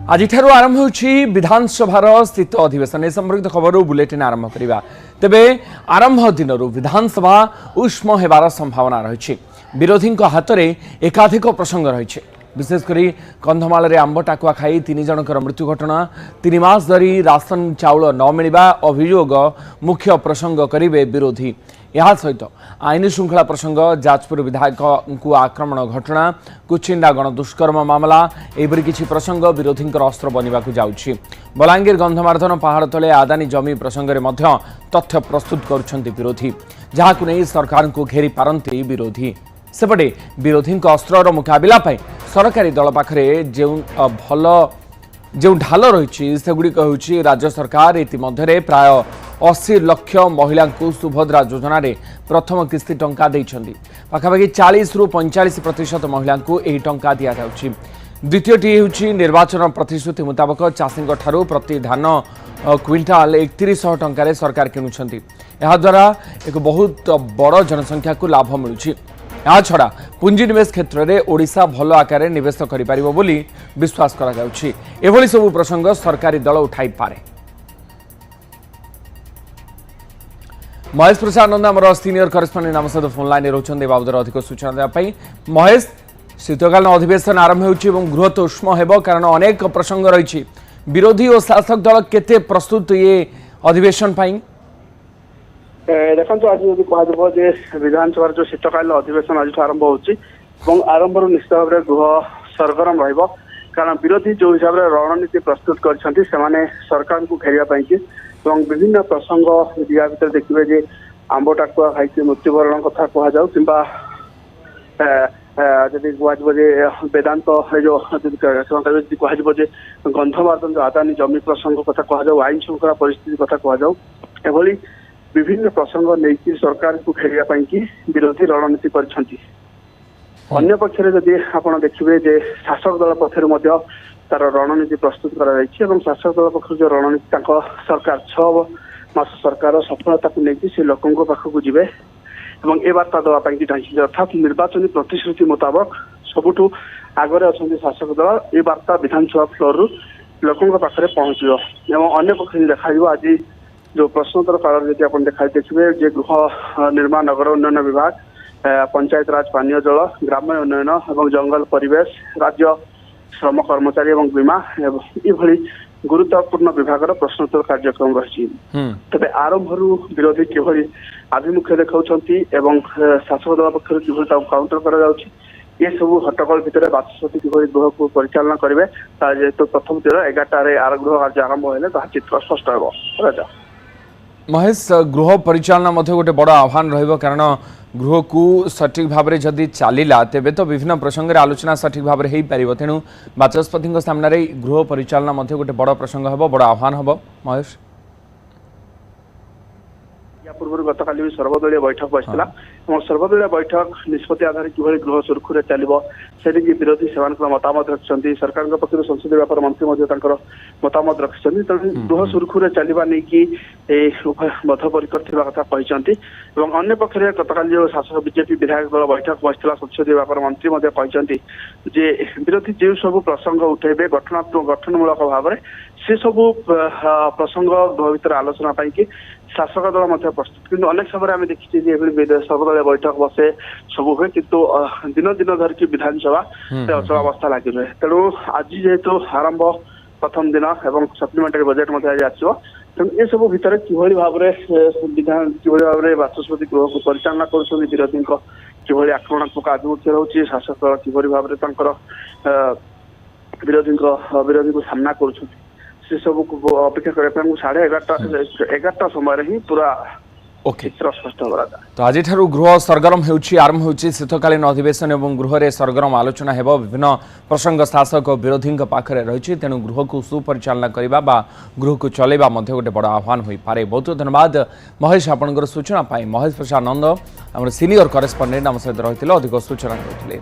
आज आरंभ होछि विधानसभार स्थित अधिवेशन ए संपर्कित खबर बुलेटिन आरंभ करबा। तेबे आरंभ दिन विधानसभा उष्म हेबार संभावना रही। विरोधी हाथ में एकाधिक प्रसंग रही। विशेषकर कंधमाल रे आंब टाकुआ खाई 3 जनकर मृत्यु घटना, 3 मास धरी राशन चाउल न मिलवा अभियोग मुख्य प्रसंग करेंगे विरोधी। यह सहित आईन श्रृंखला प्रसंग, जाजपुर विधायक को आक्रमण घटना, कुचिंडा गणदुष्कर्म मामला एपरी किसी प्रसंग विरोधी अस्त्र बनवा जाऊँगी। बलांगीर गंधमार्दन पहाड़ तले आदानी जमी प्रसंग में तथ्य प्रस्तुत करुछंती विरोधी, जहां नहीं सरकार को घेरी पारंती विरोधी। सेपटे विरोधी अस्त्र मुकाबला सरकारी दल पाखरे जो ढाल रही सेगुड़िक होउछि राज्य सरकार। इतिमध्य प्राय 80 लाख महिला को सुभद्रा योजना रे प्रथम किस्ती टंका देइछंदी। पाखापाखि 40 रु 45% महिला को यही टंका दिया जाउछि। द्वितीयटी होउछि निर्वाचन प्रतिश्रुति मुताबक चाषी ठारू प्रति धान क्विंटाल 3100 टंका सरकार किणुछंती। यह द्वारा एक बहुत बड़ जनसंख्या को लाभ मिलुछि। या छड़ा पुंजीनिवेश क्षेत्र में ओडिशा भल आकार निवेश करि बोली विश्वास करा जाउछि। एभली सब प्रसंग सरकारी दल उठाई पारे। महेश प्रसाद नंदा आम सीनियर करेस्पॉन्डेंट आम सहित फोन लाइन रोचंदे बाबदर अधिक सूचना देवाई। महेश, शीतकालीन अधिवेशन आरंभ होउछि एवं गृह तो उष्म हेबो कारण अनेक प्रसंग रही। विरोधी और शासक दल केते प्रस्तुत ये अधिवेशन पाई? देखो आज जो कह विधानसभा जो शीतकालीन अधिवेशन आज आरंभ होरंभ निश्चित भाव में गृह सरगरम रहा। कारण विरोधी जो हिसाब से रणनीति प्रस्तुत कर सरकार को घेरिया विभिन्न प्रसंग या भर देखिए जे आंब टाकुआ खाई मृत्युवरण कथा कहु कि वेदांत जो कह गंधमार्दन जो आदानी जमी प्रसंग कथा कहु, आईन श्रृंखला परिस्थिति कथा कहु, विभिन्न प्रसंग नहीं सरकार को घेरिया विरोधी रणनीति करछंती। अन्य पक्षरे जदि आपण देखिबे जे शासक दल पक्षर तार रणनीति प्रस्तुत करा शासक दल पक्ष जो रणनीति सरकार 6 मास सरकार सफलता को लेकिन से लोकों पाखक जीवे ए बार्ता देवाई चाहिए। अर्थात निर्वाचन प्रतिश्रुति मुताबक सबुठू आगरे अच्छा शासक दल ए बार्ता विधानसभा फ्लोर रु लोकों पाखे पहुंचो। अन्य पक्ष देखा आज जो प्रश्नोत्तर काल जब आप देखिए जे गृह निर्माण नगर उन्नयन विभाग, पंचायत राज पानीय जल, ग्राम्य उन्नयन और जंगल परिवेश, राज्य श्रम कर्मचारी और बीमा ये गुरुत्वपूर्ण विभाग प्रश्नोत्तर कार्यक्रम रही। तेज आरंभ विरोधी किभली आभिमुख्य देखा शासक दल पक्ष किभली काउंटर कर सब हट्टगोल भितर बाचस्पति किभली गृह को परिचालना करेंगे जेहेतु प्रथम दिन 11टार गृह कार्य आरंभ होने चित्र स्पष्ट हो। महेश, गृह परिचालना गोटे बड़ आह्वान रहिबो कारण गृह को सठिक भाव में जदि चलला तेबे तो विभिन्न प्रसंग में आलोचना सठिक भाव में हो पार। तेणु बाचस्पति सामने गृह परिचालना गोटे बड़ प्रसंग हम, बड़ आह्वान हम। महेश, पूर्व गतकाली सर्वदलीय बैठक बसला और सर्वदलीय बैठक निष्पत्ति आधार किभली गृह सुरखुरे चलो से विरोधी से मतामत रखिंट। सरकार पक्ष संसदीय व्यापार मंत्री मतामत रखिंट। तेणु गृह सुरखुरे चलवा नहीं कि उभय बद्धपरिकर कथा कहते। अन्य पक्ष गतकाली जो शासक बीजेपी विधायक दल बैठक बसला संसदीय व्यापार मंत्री कहते जे विरोधी जो सब प्रसंग उठेबे गठनमूलक भाव में से सब प्रसंग गृह भर आलोचना कि शासक दल प्रस्तुत। किंतु अनेक समय आम देखी सर्वदलीय बैठक बसे सब हुए किंतु दिन दिन धरिकी विधानसभा अचलावस्था लगी रहे। तेणु आज जेहेतु आरंभ प्रथम दिन एवं सप्लीमेंटारी बजेट आज आसो तेणु ये सब भितर किभली भाव विधान किभली भाव में बाचस्पति गृह को परिचालना कर विरोधी किभली आक्रमणात्मक आभिमुख्य रोचे, शासक दल किभली भाव में विरोधी को सामना कर से सब अपेक्षा करने 11:30 समय ही पूरा स्पष्ट हो रहा। तो आज गृह सरगरम आरंभ होछि शीतकालीन अधिवेशन एवं गृह रे सरगरम आलोचना हेबो। विभिन्न प्रसंग शासक और विरोधी पाखरे रही। तेणु गृह को सुपरिचालना करबा बा गृह को चलेबा मध्ये गोटे बड़ आह्वान होई पारे। बहुत धन्यवाद महेश आपनकर सूचना पाई। महेश प्रसाद नंद आम सीनियर करेस्पॉन्डेंट आम सहित रही अधिक सूचना देथिले।